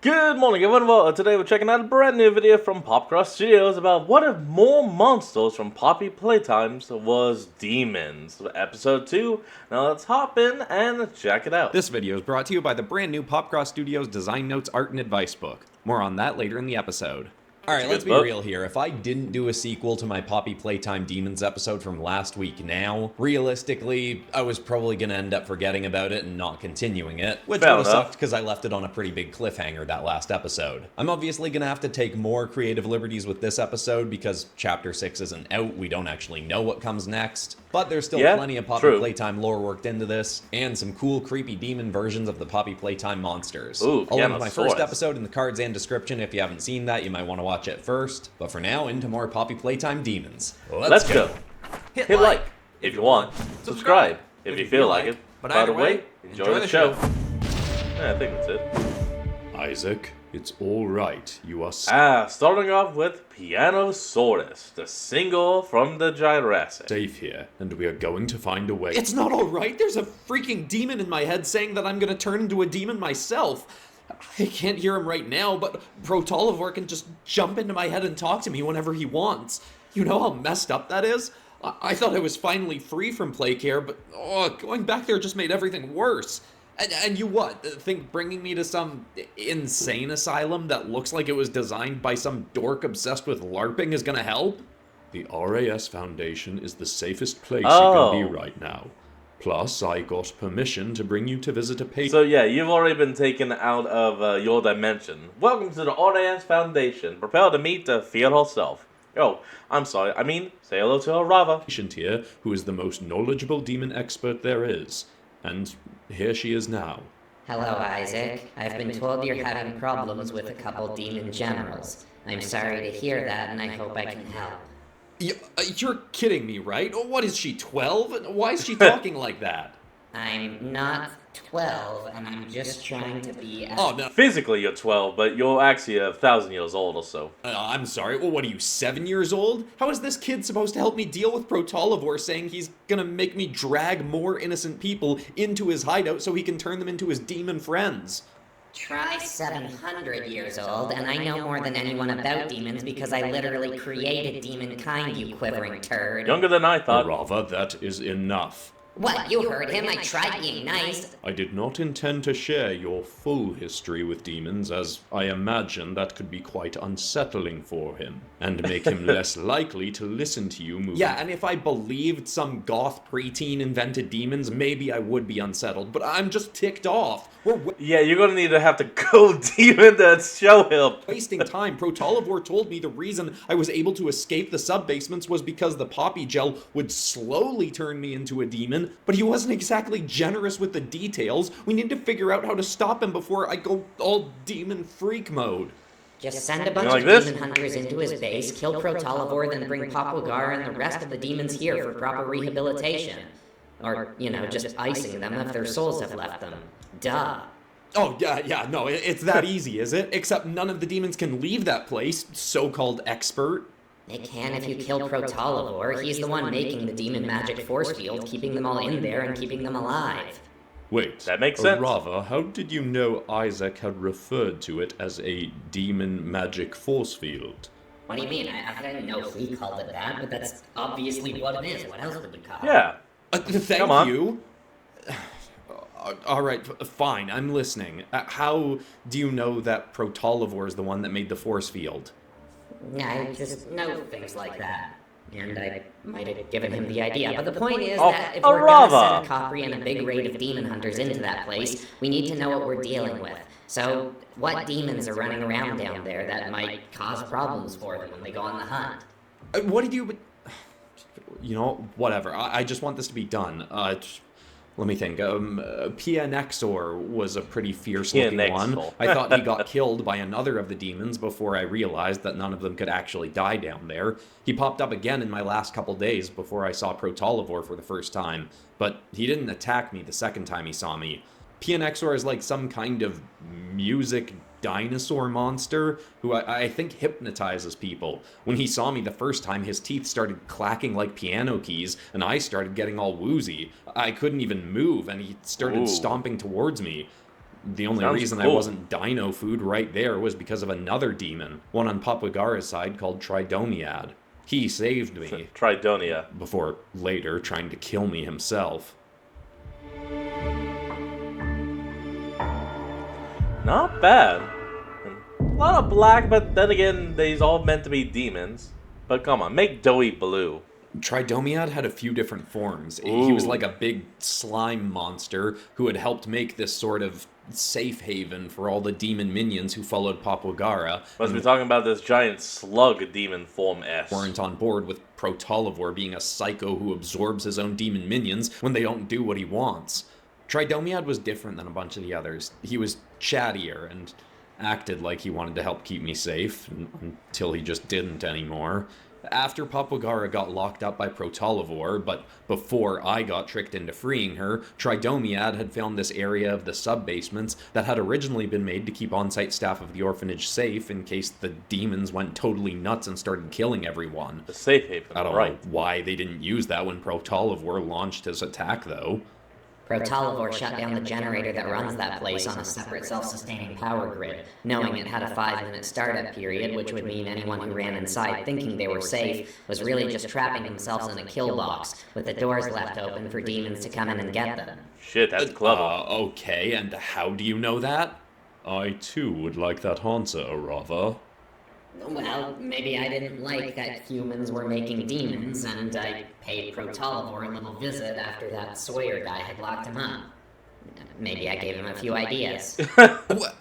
Good morning everyone, well, today we're checking out a brand new video from Popcross Studios about what if more monsters from Poppy Playtimes was demons. Episode 2, now let's hop in and check it out. This video is brought to you by the brand new Popcross Studios Design Notes Art and Advice book. More on that later in the episode. Alright, let's be real here. If I didn't do a sequel to my Poppy Playtime Demons episode from last week now, realistically, I was probably gonna end up forgetting about it and not continuing it, which would have sucked because I left it on a pretty big cliffhanger that last episode. I'm obviously gonna have to take more creative liberties with this episode because Chapter 6 isn't out, we don't actually know what comes next, but there's still plenty of Poppy Playtime lore worked into this, and some cool creepy demon versions of the Poppy Playtime monsters. I'll link my first episode in the cards and description. If you haven't seen that, you might want to watch it first, but for now, into more Poppy Playtime demons. Let's go. Hit like if you want, subscribe if you feel like it, but either way, enjoy the show. Yeah, I think that's it. Isaac, it's alright, you are starting off with Pianosaurus, the single from the Jurassic. safe here, and we are going to find a way. It's not alright, there's a freaking demon in my head saying that I'm gonna turn into a demon myself. I can't hear him right now, but Protolivore can just jump into my head and talk to me whenever he wants. You know how messed up that is? I thought I was finally free from play care, but going back there just made everything worse. And you what? Think bringing me to some insane asylum that looks like it was designed by some dork obsessed with LARPing is gonna help? The RAS Foundation is the safest place you can be right now. Plus, I got permission to bring you to visit a patient. So yeah, you've already been taken out of your dimension. Welcome to the RAS Foundation. Prepare to meet the field herself. Oh, I'm sorry, I mean, say hello to Rava. Patient here, who is the most knowledgeable demon expert there is. And here she is now. Hello, Isaac. I've been told you're having problems with a couple demon generals. I'm sorry to hear that, and I hope I can help. You're kidding me, right? What is she, 12? Why is she talking like that? I'm not 12, and I'm just trying to be... no. Physically you're 12, but you're actually 1,000 years old or so. I'm sorry, well, what are you, 7 years old? How is this kid supposed to help me deal with Protolivore saying he's gonna make me drag more innocent people into his hideout so he can turn them into his demon friends? Try 700 years old, and I know more than anyone about demons because I literally created demon kind, you quivering turd. Younger than I thought. Rava, that is enough. What, you heard him? I tried being nice. I did not intend to share your full history with demons, as I imagine that could be quite unsettling for him, and make him less likely to listen to you moving. Yeah, and if I believed some goth preteen invented demons, maybe I would be unsettled, but I'm just ticked off. Yeah, you're gonna need to have to go demon to show him. Wasting time. Protolivore told me the reason I was able to escape the sub-basements was because the poppy gel would slowly turn me into a demon, but he wasn't exactly generous with the details. We need to figure out how to stop him before I go all demon freak mode. Just send a bunch of demon hunters into his base, kill Protolivore, then bring Popwagar and the rest of the demons here for proper rehabilitation. Or, you know, just icing them if their souls have left them. Duh. Oh, yeah, no, it's that easy, is it? Except none of the demons can leave that place, so-called expert. They can if you kill Protolivore. He's the one making the demon magic force field, keeping them all in there and keeping them alive. Wait, that makes sense. Rava, how did you know Isaac had referred to it as a demon magic force field? What do you mean? I didn't know if we called it that, but that's obviously what it is. What else would we call it? Yeah. Thank you. Alright, fine, I'm listening. How do you know that Protolivore is the one that made the force field? I just know things like that. And I might have given him the idea. But the point is that if we're gonna send Coffrey and a big raid of demon hunters into that place, we need to know what we're dealing with. So, what demons are running around down there that might cause problems for them when they go on the hunt? What did you... You know, whatever. I just want this to be done. Let me think. PNXor was a pretty fierce-looking one. I thought he got killed by another of the demons before I realized that none of them could actually die down there. He popped up again in my last couple days before I saw Protolivore for the first time, but he didn't attack me the second time he saw me. PNXor is like some kind of music dinosaur monster who I think hypnotizes people. When he saw me the first time, his teeth started clacking like piano keys, and I started getting all woozy. I couldn't even move, and he started stomping towards me. The only Sounds reason cool. I wasn't dino food right there was because of another demon, one on Papagara's side called Tridomiad. He saved me. Tridonia. Before later trying to kill me himself. Not bad. A lot of black, but then again, they's all meant to be demons. But come on, make doughy blue. Tridomiad had a few different forms. Ooh. He was like a big slime monster who had helped make this sort of safe haven for all the demon minions who followed Papagara. Must be talking about this giant slug demon form S. Weren't on board with Protolivor being a psycho who absorbs his own demon minions when they don't do what he wants. Tridomiad was different than a bunch of the others. He was chattier and acted like he wanted to help keep me safe, until he just didn't anymore. After Papagara got locked up by Protolivor, but before I got tricked into freeing her, Tridomiad had found this area of the sub-basements that had originally been made to keep on-site staff of the orphanage safe in case the demons went totally nuts and started killing everyone. The safe haven, I don't right. know why they didn't use that when Protolivor launched his attack, though. Protolivor shut down the generator that runs that place on a separate self-sustaining power grid, knowing it had a 5-minute startup period, which would mean anyone who ran inside thinking they were safe was really just trapping themselves in a kill box, with the doors left open for demons to come in and get them. Shit, that's clever. Okay, and how do you know that? I too would like that answer, Arava. Well, maybe I didn't like that humans were making demons, and I paid Protolivor a little visit after that Sawyer guy had locked him up. Maybe I gave him a few ideas.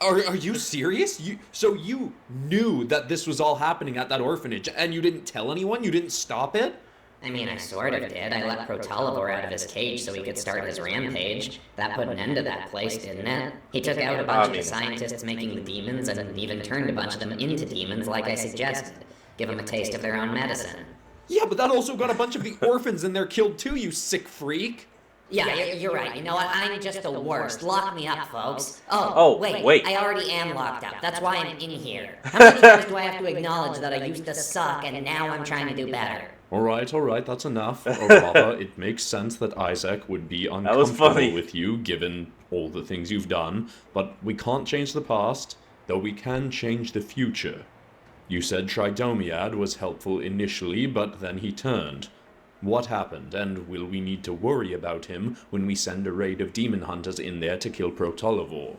Are you serious? So you knew that this was all happening at that orphanage, and you didn't tell anyone? You didn't stop it? I mean, I sort of did. I let Protolivor out of his cage so he could start his rampage. That put an end to that place, didn't it? He took out a bunch of the scientists making the demons and even turned a bunch of them into demons like I suggested. Give them a taste of their own medicine. Yeah, but that also got a bunch of the orphans in there killed too, you sick freak. Yeah, you're right. You know what? I'm just the worst. Lock me up, folks. Oh, wait. I already am locked up. That's why I'm in here. How many times do I have to acknowledge that I used to suck and now I'm trying to do better? Alright, that's enough. Arava, it makes sense that Isaac would be uncomfortable with you, given all the things you've done, but we can't change the past, though we can change the future. You said Tridomiad was helpful initially, but then he turned. What happened, and will we need to worry about him when we send a raid of demon hunters in there to kill Protolivor?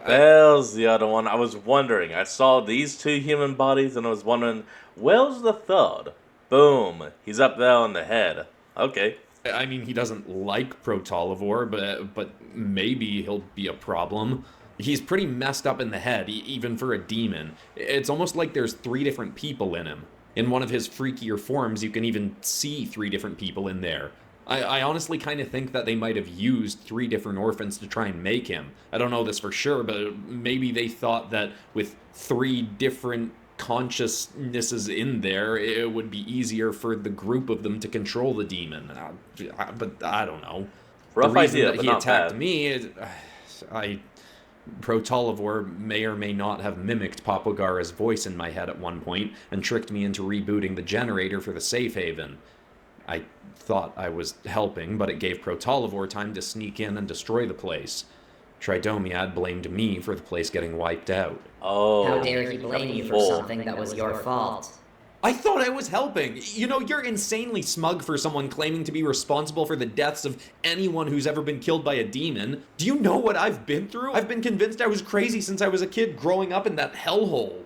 There's the other one. I was wondering. I saw these two human bodies, and I was wondering, where's the third? Boom. He's up there on the head. Okay. I mean, he doesn't like Protolivor, but maybe he'll be a problem. He's pretty messed up in the head, even for a demon. It's almost like there's 3 different people in him. In one of his freakier forms, you can even see 3 different people in there. I honestly kind of think that they might have used 3 different orphans to try and make him. I don't know this for sure, but maybe they thought that with 3 different consciousnesses in there, it would be easier for the group of them to control the demon. But I don't know. Rough the reason idea, that but he not attacked bad. me is... Protolivor may or may not have mimicked Papagara's voice in my head at one point and tricked me into rebooting the generator for the safe haven. I thought I was helping, but it gave Protolivor time to sneak in and destroy the place. Tridomiad blamed me for the place getting wiped out. Oh. How dare he blame you for something that was your fault? I thought I was helping. You know, you're insanely smug for someone claiming to be responsible for the deaths of anyone who's ever been killed by a demon. Do you know what I've been through? I've been convinced I was crazy since I was a kid growing up in that hellhole.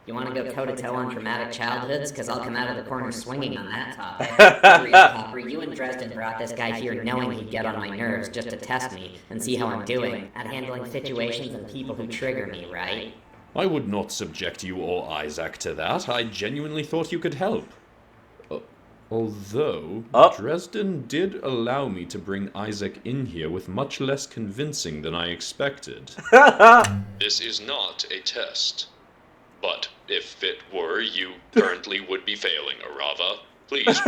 You want to go toe-to-toe on traumatic childhoods? Because I'll come out of the corner swinging on that topic. Copper, you and Dresden brought this guy here knowing he'd get on my nerves just to test me and see how I'm doing at handling situations and people who trigger me, right? I would not subject you or Isaac to that. I genuinely thought you could help. Although, Dresden did allow me to bring Isaac in here with much less convincing than I expected. This is not a test. But if it were, you currently would be failing, Arava. Please.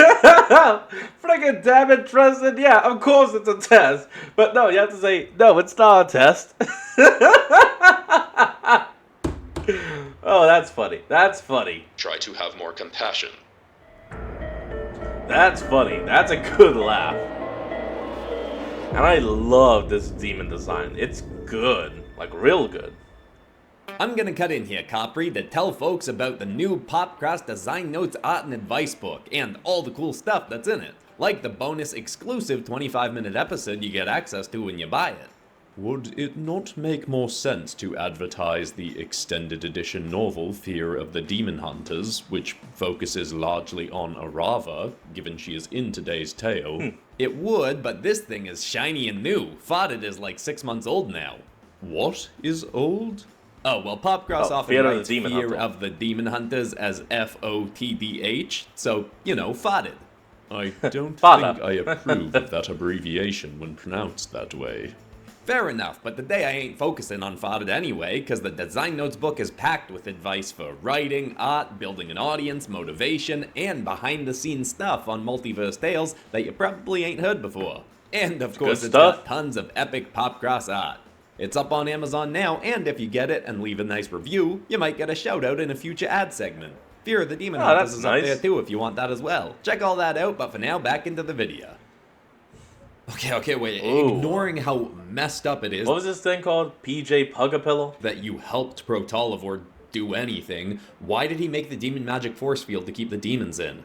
Friggin' damn it, Dresden. Yeah, of course it's a test. But no, you have to say, no, it's not a test. Oh, that's funny. That's funny. Try to have more compassion. That's funny. That's a good laugh. And I love this demon design. It's good. Like, real good. I'm gonna cut in here, Capri, to tell folks about the new Popcross Design Notes Art and Advice book, and all the cool stuff that's in it. Like the bonus exclusive 25-minute episode you get access to when you buy it. Would it not make more sense to advertise the extended edition novel Fear of the Demon Hunters, which focuses largely on Arava, given she is in today's tale? It would, but this thing is shiny and new. Foddet is like 6 months old now. What is old? Oh, well, Popcross often writes Fear of the Demon Hunters as F-O-T-D-H, so, you know, Foddet. I don't think I approve of that abbreviation when pronounced that way. Fair enough, but today I ain't focusing on Foddet anyway, cause the Design Notes book is packed with advice for writing, art, building an audience, motivation, and behind-the-scenes stuff on Multiverse Tales that you probably ain't heard before. And of course it's got tons of epic Popcross art. It's up on Amazon now, and if you get it and leave a nice review, you might get a shout out in a future ad segment. Fear of the Demon Hunters is up there too if you want that as well. Check all that out, but for now, back into the video. Okay, wait. Ooh. Ignoring how messed up it is. What was this thing called? PJ Pug-a-Pillow? That you helped Protolovor do anything. Why did he make the demon magic force field to keep the demons in?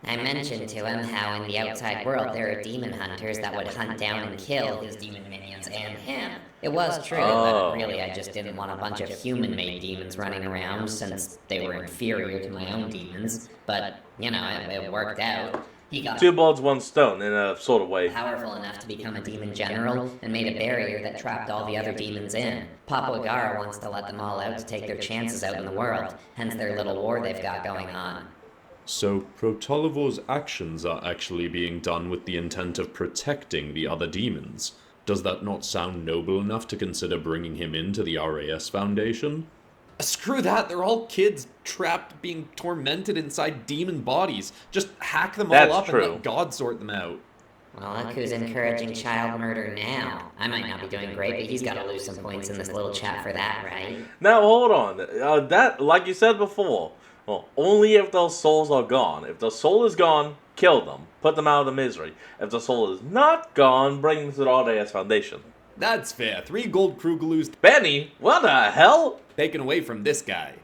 I mentioned to him how in the outside world there are demon hunters that would hunt down and kill his demon minions and him. It was true, but really I just didn't want a bunch of human-made demons running around since they were inferior to my own demons. But, you know, it worked out. He got 2 birds, 1 stone in a sort of way. Powerful enough to become a demon general and made a barrier that trapped all the other demons in. Papa Gara wants to let them all out to take their chances out in the world, hence their little war they've got going on. So Protolovor's actions are actually being done with the intent of protecting the other demons. Does that not sound noble enough to consider bringing him into the RAS Foundation? Screw that, they're all kids trapped being tormented inside demon bodies. Just hack them all up and let God sort them out. Well, look who's encouraging child murder now. I might not be doing great, but he's got to lose some points in this little chat for that, right? Now, hold on. That, like you said before, well, only if those souls are gone. If the soul is gone, kill them. Put them out of misery. If the soul is not gone, bring them to the RAS Foundation. That's fair. 3 gold Krugaloos. Benny? What the hell? Taken away from this guy.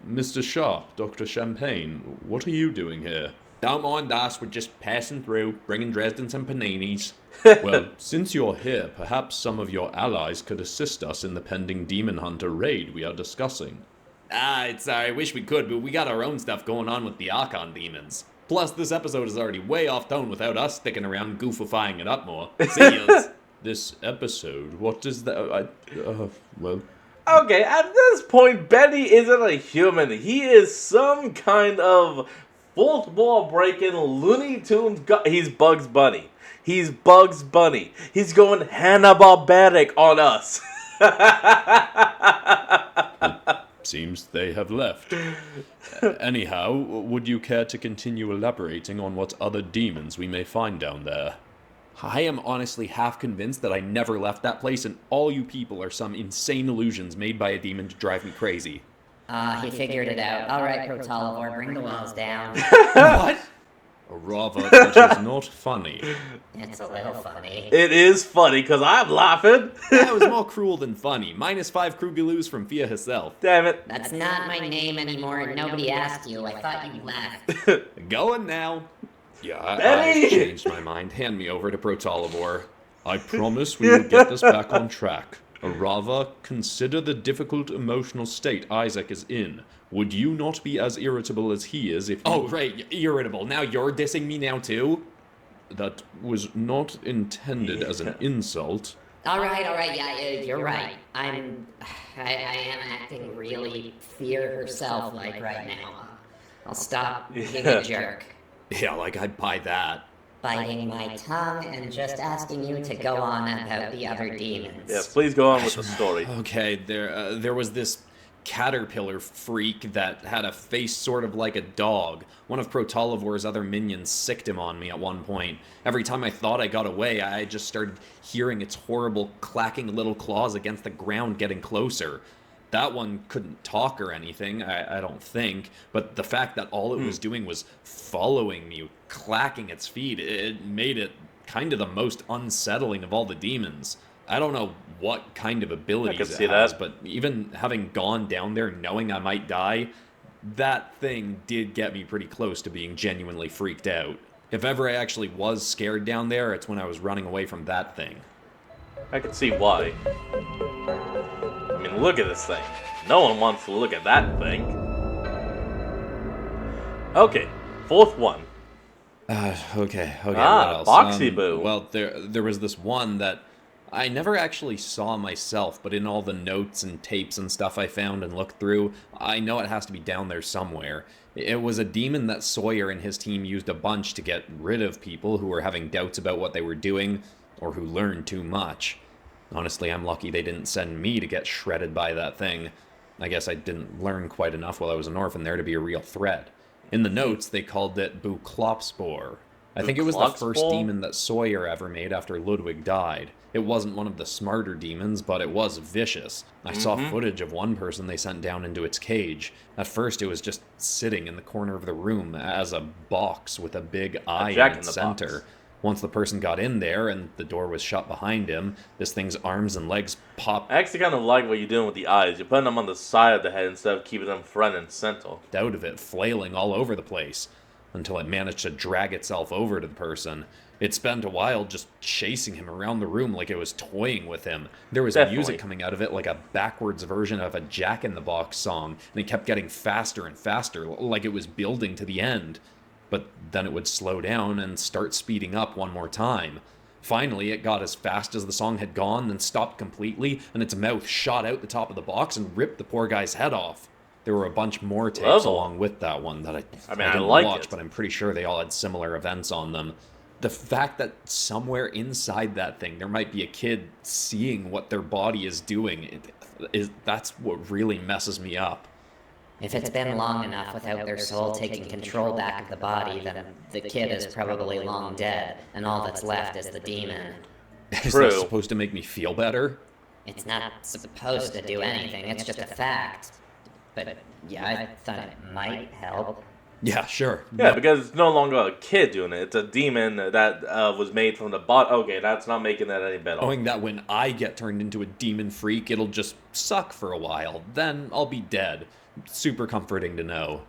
Mr. Sharp, Dr. Champagne, what are you doing here? Don't mind us, we're just passing through, bringing Dresden some paninis. Well, since you're here, perhaps some of your allies could assist us in the pending Demon Hunter raid we are discussing. I wish we could, but we got our own stuff going on with the Archon demons. Plus, this episode is already way off tone without us sticking around goofifying it up more. See yous. This episode? What is that? Well... Okay, at this point, Benny isn't a human. He is some kind of fourth wall breaking Looney Tunes. He's Bugs Bunny. He's Bugs Bunny. He's going Hanna-Barbaric on us. It seems they have left. Anyhow, would you care to continue elaborating on what other demons we may find down there? I am honestly half convinced that I never left that place and all you people are some insane illusions made by a demon to drive me crazy. He figured it out. Alright, Protolovor, bring the walls down. What? Arava, that is not funny. It's a little funny. It is funny, because I'm laughing. That was more cruel than funny. -5 Krugaloos from Fia herself. Damn it. That's not my name anymore and nobody asked you. I thought you left. Going now. Yeah, I've changed my mind. Hand me over to Protolovor. I promise we will get this back on track. Arava, consider the difficult emotional state Isaac is in. Would you not be as irritable as he is if you... Oh, right, irritable. Now you're dissing me now, too? That was not intended as an insult. Alright, yeah, you're right. I am acting really Fear herself-like right now. I'll stop being a jerk. Yeah, like I'd buy that. Biting my tongue and just asking you to go on about the other demons. Yeah, please go on with the story. Okay, there was this caterpillar freak that had a face sort of like a dog. One of Protolovor's other minions sicked him on me at one point. Every time I thought I got away, I just started hearing its horrible clacking little claws against the ground getting closer. That one couldn't talk or anything, I don't think, but the fact that all it was doing was following me, clacking its feet, it made it kind of the most unsettling of all the demons. I don't know what kind of abilities see it has, that. but even having gone down there knowing I might die, that thing did get me pretty close to being genuinely freaked out. If ever I actually was scared down there, it's when I was running away from that thing. I can see why. I mean, look at this thing. No one wants to look at that thing. Okay, fourth one. Okay, what else? Boxy Boo. Well, there was this one that I never actually saw myself, but in all the notes and tapes and stuff I found and looked through, I know it has to be down there somewhere. It was a demon that Sawyer and his team used a bunch to get rid of people who were having doubts about what they were doing, or who learned too much. Honestly, I'm lucky they didn't send me to get shredded by that thing. I guess I didn't learn quite enough while I was an orphan there to be a real threat. In the notes, they called it Buklopspor. I think it was the first demon that Sawyer ever made after Ludwig died. It wasn't one of the smarter demons, but it was vicious. I saw footage of one person they sent down into its cage. At first, it was just sitting in the corner of the room as a box with a big eye in its center. Once the person got in there and the door was shut behind him, this thing's arms and legs popped. I actually kind of like what you're doing with the eyes. You're putting them on the side of the head instead of keeping them front and center. Out of it, flailing all over the place, until it managed to drag itself over to the person. It spent a while just chasing him around the room like it was toying with him. There was music coming out of it like a backwards version of a Jack-in-the-Box song, and it kept getting faster and faster, like it was building to the end. But then it would slow down and start speeding up one more time. Finally, it got as fast as the song had gone, then stopped completely, and its mouth shot out the top of the box and ripped the poor guy's head off. There were a bunch more tapes along with that one that I didn't watch, but I'm pretty sure they all had similar events on them. The fact that somewhere inside that thing there might be a kid seeing what their body is doing, that's what really messes me up. If it's been long enough without their soul taking control back of the body, then the kid is probably long dead, and all that's left is the demon. Is that supposed to make me feel better? It's not supposed to do anything, it's just a fact. But yeah, I thought it might help. Yeah, sure. Yeah, because it's no longer a kid doing it. It's a demon that was made from the body. Okay, that's not making that any better. Knowing that when I get turned into a demon freak, it'll just suck for a while. Then I'll be dead. Super comforting to know.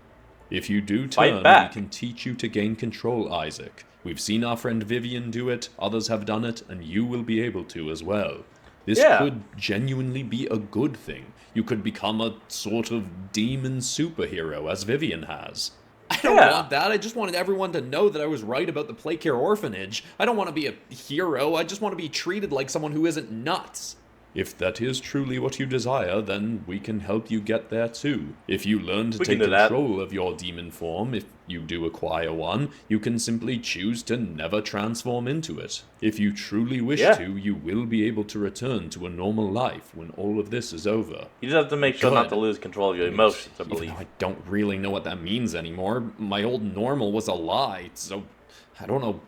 If you do turn, we can teach you to gain control, Isaac. We've seen our friend Vivian do it, others have done it, and you will be able to as well. This could genuinely be a good thing. You could become a sort of demon superhero, as Vivian has. I don't want that. I just wanted everyone to know that I was right about the Playcare Orphanage. I don't want to be a hero. I just want to be treated like someone who isn't nuts. If that is truly what you desire, then we can help you get there too. If you learn to take control of your demon form, if you do acquire one, you can simply choose to never transform into it. If you truly wish to, you will be able to return to a normal life when all of this is over. You just have to make sure not to lose control of your emotions, I believe. Even though I don't really know what that means anymore. My old normal was a lie, so I don't know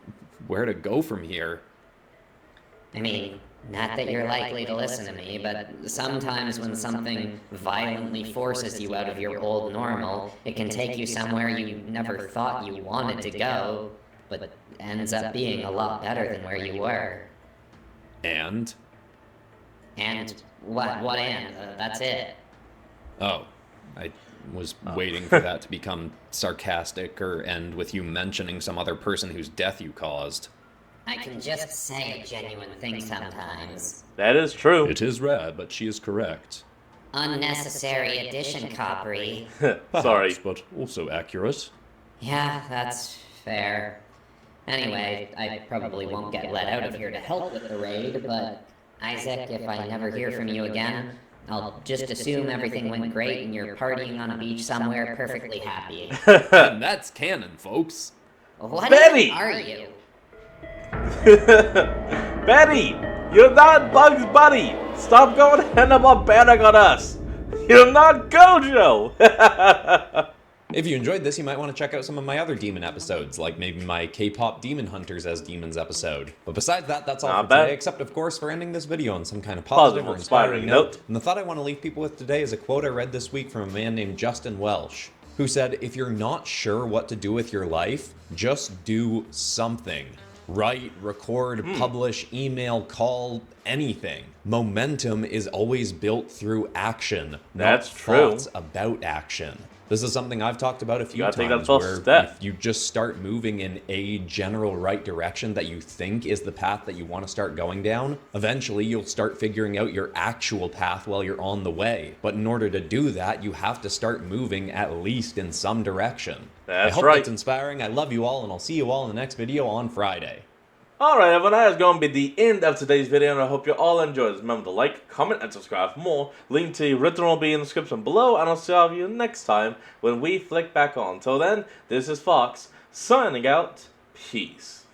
where to go from here. I mean, not that you're likely to listen to me, but sometimes when something violently forces you out of your old normal, it can take you somewhere you never thought you wanted to go, but ends up being a lot better than where you were. And? And? What and? That's it. Oh, I was waiting for that to become sarcastic or end with you mentioning some other person whose death you caused. I can just say a genuine thing sometimes. That is true. It is rare, but she is correct. Unnecessary addition, Coppery. Sorry. But also accurate. Yeah, that's fair. Anyway, I probably won't get let out of here to help with the raid, but Isaac, if I never hear from you again, I'll just assume everything went great and you're partying on a beach somewhere perfectly happy. And that's canon, folks. What Betty! are you? Betty! You're not Bugs Bunny! Stop going Hanna-Barbera on us! You're not Gojo! If you enjoyed this, you might want to check out some of my other demon episodes, like maybe my K-pop Demon Hunters as Demons episode. But besides that, that's all for today, except of course for ending this video on some kind of positive or inspiring note. And the thought I want to leave people with today is a quote I read this week from a man named Justin Welsh, who said, "If you're not sure what to do with your life, just do something." Write, record, publish, email, call, anything. Momentum is always built through action, That's not true. thoughts about action. This is something I've talked about a few gotta take that times, first where step. if you just start moving in a general right direction that you think is the path that you want to start going down, eventually you'll start figuring out your actual path while you're on the way. But in order to do that, you have to start moving at least in some direction. That's I hope right. that's inspiring. I love you all, and I'll see you all in the next video on Friday. Alright everyone, that is going to be the end of today's video, and I hope you all enjoyed this. Remember to like, comment, and subscribe for more. Link to the original will be in the description below, and I'll see all of you next time when we flick back on. Till then, this is Fox, signing out. Peace.